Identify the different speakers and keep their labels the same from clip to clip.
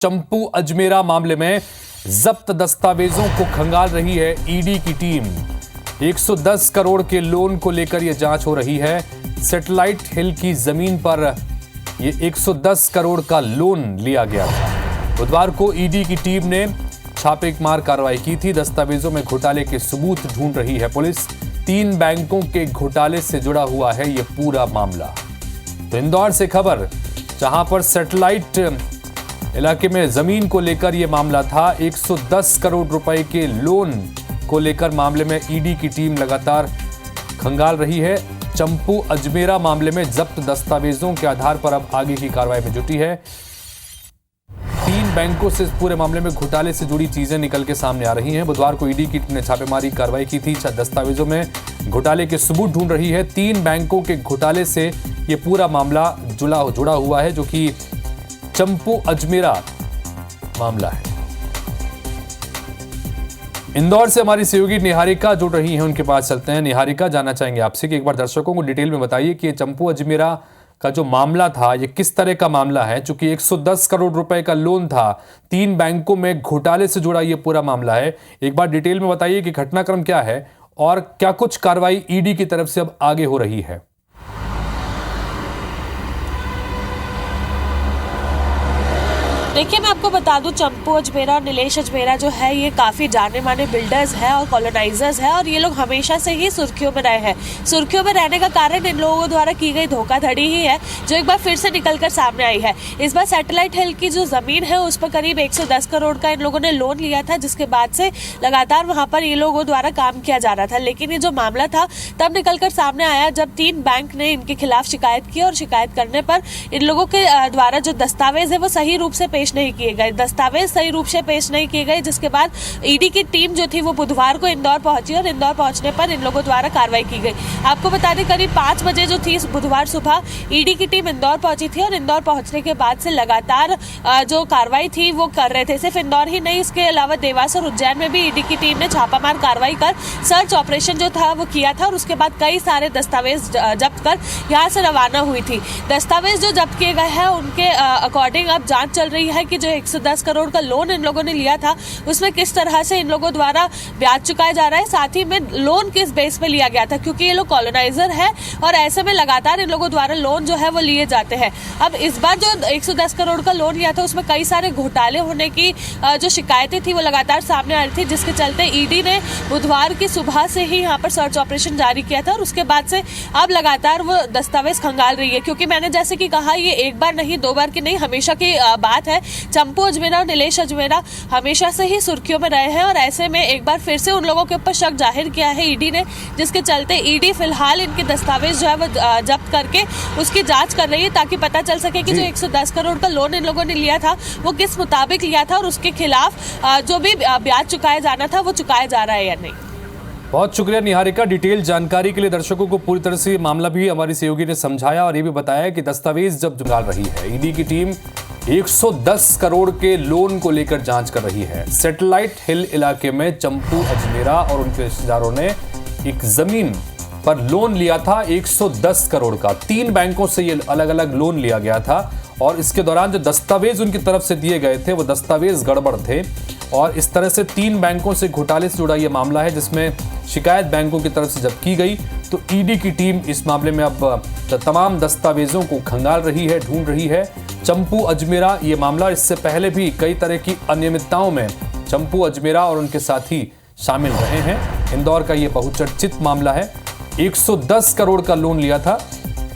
Speaker 1: चंपू अजमेरा मामले में जब्त दस्तावेजों को खंगाल रही है ईडी की टीम। 110 करोड़ के लोन को लेकर यह जांच हो रही है। सैटेलाइट हिल की जमीन पर यह 110 करोड़ का लोन लिया गया था। बुधवार को ईडी की टीम ने छापेमार कार्रवाई की थी। दस्तावेजों में घोटाले के सबूत ढूंढ रही है पुलिस। 3 बैंकों के घोटाले से जुड़ा हुआ है यह पूरा मामला। तो इंदौर से खबर, जहां पर सैटेलाइट इलाके में जमीन को लेकर यह मामला था। 110 करोड़ रुपए के लोन को लेकर मामले में ईडी की टीम लगातार खंगाल रही है। चंपू अजमेरा मामले में जब्त दस्तावेजों के आधार पर अब आगे की कार्रवाई में जुटी है। 3 बैंकों से इस पूरे मामले में घोटाले से जुड़ी चीजें निकल के सामने आ रही हैं। बुधवार को ईडी की टीम ने छापेमारी कार्रवाई की थी। दस्तावेजों में घोटाले के सबूत ढूंढ रही है। 3 बैंकों के घोटाले से यह पूरा मामला जुड़ा हुआ है, जो कि चंपू अजमेरा मामला है। इंदौर से हमारी सहयोगी निहारिका जुड़ रही हैं, उनके पास चलते हैं। निहारिका, जानना चाहेंगे आपसे कि एक बार दर्शकों को डिटेल में बताइए कि ये चंपू अजमेरा का जो मामला था ये किस तरह का मामला है। चूंकि 110 करोड़ रुपए का लोन था, 3 बैंकों में घोटाले से जुड़ा ये पूरा मामला है। एक बार डिटेल में बताइए कि घटनाक्रम क्या है और क्या कुछ कार्रवाई ईडी की तरफ से अब आगे हो रही है।
Speaker 2: देखिए, मैं आपको बता दूं, चंपू अजमेरा और नीलेश अजमेरा जो है ये काफ़ी जाने माने बिल्डर्स हैं और कॉलोनाइजर्स हैं, और ये लोग हमेशा से ही सुर्खियों में रहे हैं। सुर्खियों में रहने का कारण इन लोगों द्वारा की गई धोखाधड़ी ही है, जो एक बार फिर से निकलकर सामने आई है। इस बार सैटेलाइट हिल की जो ज़मीन है उस पर करीब 110 करोड़ का इन लोगों ने लोन लिया था, जिसके बाद से लगातार वहाँ पर ये लोगों द्वारा काम किया जा रहा था। लेकिन ये जो मामला था तब निकलकर सामने आया जब 3 बैंक ने इनके खिलाफ शिकायत की, और शिकायत करने पर इन लोगों के द्वारा जो दस्तावेज है वो सही रूप से पेश नहीं किए गए। दस्तावेज सही रूप से पेश नहीं किए गए, जिसके बाद ईडी की टीम जो थी वो बुधवार को इंदौर पहुंची, और इंदौर पहुंचने पर इन लोगों द्वारा कार्रवाई की गई। आपको बता दें, करीब 5 बजे जो थी बुधवार सुबह ईडी की टीम इंदौर पहुंची थी, और इंदौर पहुंचने के बाद से लगातार जो कार्रवाई थी वो कर रहे थे। सिर्फ इंदौर ही नहीं, इसके अलावा देवास और उज्जैन में भी ईडी की टीम ने छापामार कार्रवाई कर सर्च ऑपरेशन जो था वो किया था, और उसके बाद कई सारे दस्तावेज जब्त कर यहाँ से रवाना हुई थी। दस्तावेज जो जब्त किए गए हैं उनके अकॉर्डिंग अब जांच चल रही है कि जो 110 करोड़ का लोन इन लोगों ने लिया था उसमें किस तरह से इन लोगों द्वारा ब्याज चुकाया जा रहा है, साथ ही में लोन किस बेस पे लिया गया था, क्योंकि ये लोग कॉलोनाइजर है और ऐसे में लगातार इन लोगों द्वारा लोन जो है वो लिए जाते हैं। अब इस बार जो 110 करोड़ का लोन लिया था उसमें कई सारे घोटाले होने की जो शिकायतें थी वो लगातार सामने आ रही थी, जिसके चलते ईडी ने बुधवार की सुबह से ही यहाँ पर सर्च ऑपरेशन जारी किया था, और उसके बाद से अब लगातार वो दस्तावेज खंगाल रही है। क्योंकि मैंने जैसे कि कहा, ये एक बार नहीं, 2 बार की नहीं, हमेशा की बात है। चंपू अजमेरा और नीलेश अजमेरा हमेशा से ही सुर्खियों में रहे हैं, और ऐसे में एक बार फिर से उन लोगों के ऊपर शक जाहिर किया है ईडी ने, जिसके चलते ईडी फिलहाल इनके दस्तावेज जो है वो जब्त करके उसकी जांच कर रही है, ताकि पता चल सके कि जो 110 करोड़ का लोन इन लोगों ने लिया था वो किस मुताबिक लिया था, और उसके खिलाफ जो भी ब्याज चुकाया जाना था वो चुकाया जा रहा है या नहीं।
Speaker 1: बहुत शुक्रिया निहारिका, डिटेल जानकारी के लिए। दर्शकों को पूरी तरह से मामला भी हमारी सहयोगी ने समझाया और ये भी बताया कि दस्तावेज जब जुगाड़ रही है। ईडी की टीम 110 करोड़ के लोन को लेकर जांच कर रही है। सैटेलाइट हिल इलाके में चंपू अजमेरा और उनके रिश्तेदारों ने एक जमीन पर लोन लिया था 110 करोड़ का। 3 बैंकों से ये अलग अलग लोन लिया गया था, और इसके दौरान जो दस्तावेज उनकी तरफ से दिए गए थे वो दस्तावेज गड़बड़ थे, और इस तरह से 3 बैंकों से घोटाले से जुड़ा यह मामला है, जिसमें शिकायत बैंकों की तरफ से जब की गई तो ईडी की टीम इस मामले में अब तमाम दस्तावेजों को खंगाल रही है, ढूंढ रही है। चंपू अजमेरा ये मामला, इससे पहले भी कई तरह की अनियमितताओं में चंपू अजमेरा और उनके साथी शामिल रहे हैं। इंदौर का ये बहुचर्चित मामला है। 110 करोड़ का लोन लिया था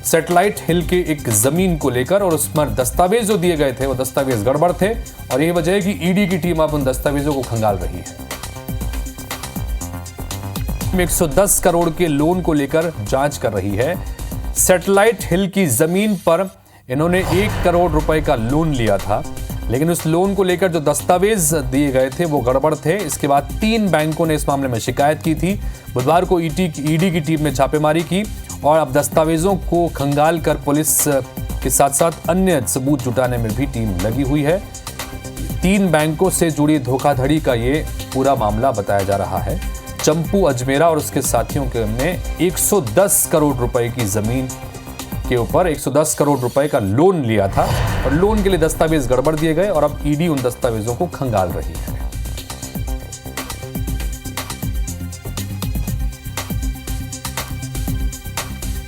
Speaker 1: सैटेलाइट हिल के एक जमीन को लेकर, और उसमें दस्तावेज जो दिए गए थे वो दस्तावेज गड़बड़ थे, और यही वजह है कि ईडी की टीम अब उन दस्तावेजों को खंगाल रही है। 110 करोड़ के लोन को लेकर जांच कर रही है। सैटेलाइट हिल की जमीन पर इन्होंने 1 करोड़ रुपए का लोन लिया था, लेकिन उस लोन को लेकर जो दस्तावेज दिए गए थे वो गड़बड़ थे। इसके बाद 3 बैंकों ने इस मामले में शिकायत की थी। बुधवार को ईडी की टीम ने छापेमारी की, और अब दस्तावेजों को खंगाल कर पुलिस के साथ साथ अन्य सबूत जुटाने में भी टीम लगी हुई है। 3 बैंकों से जुड़ी धोखाधड़ी का ये पूरा मामला बताया जा रहा है। चंपू अजमेरा और उसके साथियों के ने 110 करोड़ रुपए की जमीन के ऊपर 110 करोड़ रुपए का लोन लिया था और लोन के लिए दस्तावेज गड़बड़ दिए गए और अब ईडी उन दस्तावेजों को खंगाल रही है।